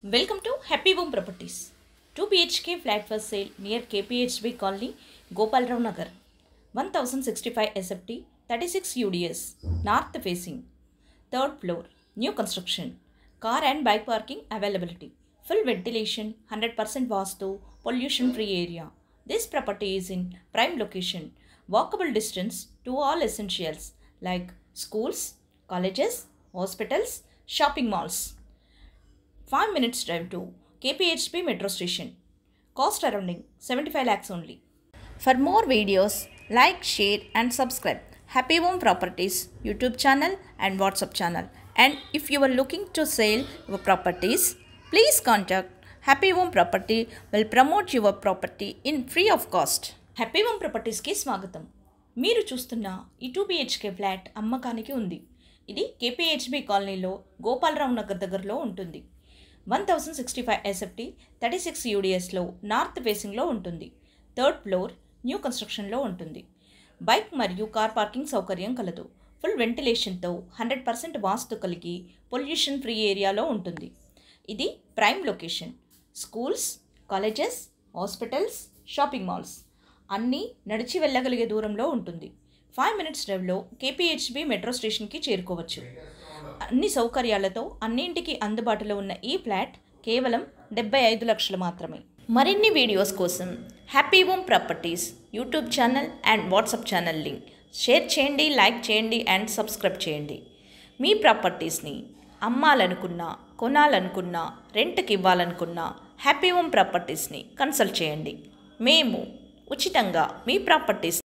Welcome to Happy Home Properties. 2 BHK flat for sale near KPHB Colony, Gopalrao Nagar. 1065 SFT, 36 UDS, north facing. 3rd floor, new construction. Car and bike parking availability. Full ventilation, 100% vastu, pollution free area. This property is in prime location. Walkable distance to all essentials like schools, colleges, hospitals, shopping malls. 5 minutes drive to KPHB metro station. Cost surrounding 75 lakhs only. For more videos, like, share and subscribe Happy Home Properties YouTube channel and WhatsApp channel. And if you are looking to sell your properties, please contact Happy Home Property will promote your property in free of cost. Happy Home Properties కి స్వాగతం. మీరు చూస్తున్న ఈ 2 BHK flat అమ్మకానికి ఉంది. ఇది KPHB కాలనీలో గోపాలరావు నగర్ దగ్గరలో ఉంటుంది. 1065 SFT 36 UDSలో నార్త్ ఫేసింగ్లో ఉంటుంది. 3rd ఫ్లోర్ న్యూ కన్స్ట్రక్షన్లో ఉంటుంది. బైక్ మరియు కార్ పార్కింగ్ సౌకర్యం కలదు. ఫుల్ వెంటిలేషన్తో 100% వాస్తు కలిగి పొల్యూషన్ ఫ్రీ ఏరియాలో ఉంటుంది. ఇది prime location. Schools, colleges, hospitals, shopping malls అన్నీ నడిచి వెళ్ళగలిగే దూరంలో ఉంటుంది. 5 minutes డ్రైవ్లో KPHB మెట్రో స్టేషన్కి చేరుకోవచ్చు. అన్ని సౌకర్యాలతో అన్నింటికి అందుబాటులో ఉన్న ఈ ఫ్లాట్ కేవలం 75 లక్షలు మాత్రమే. మరిన్ని వీడియోస్ కోసం happy home properties YouTube channel and WhatsApp channel link share చేయండి, లైక్ చేయండి అండ్ సబ్స్క్రైబ్ చేయండి. మీ ప్రాపర్టీస్ని అమ్మాలనుకున్నా, కొనాలనుకున్నా, రెంట్కి ఇవ్వాలనుకున్నా హ్యాపీ హోమ్ ప్రాపర్టీస్ని కన్సల్ట్ చేయండి. మేము ఉచితంగా మీ ప్రాపర్టీస్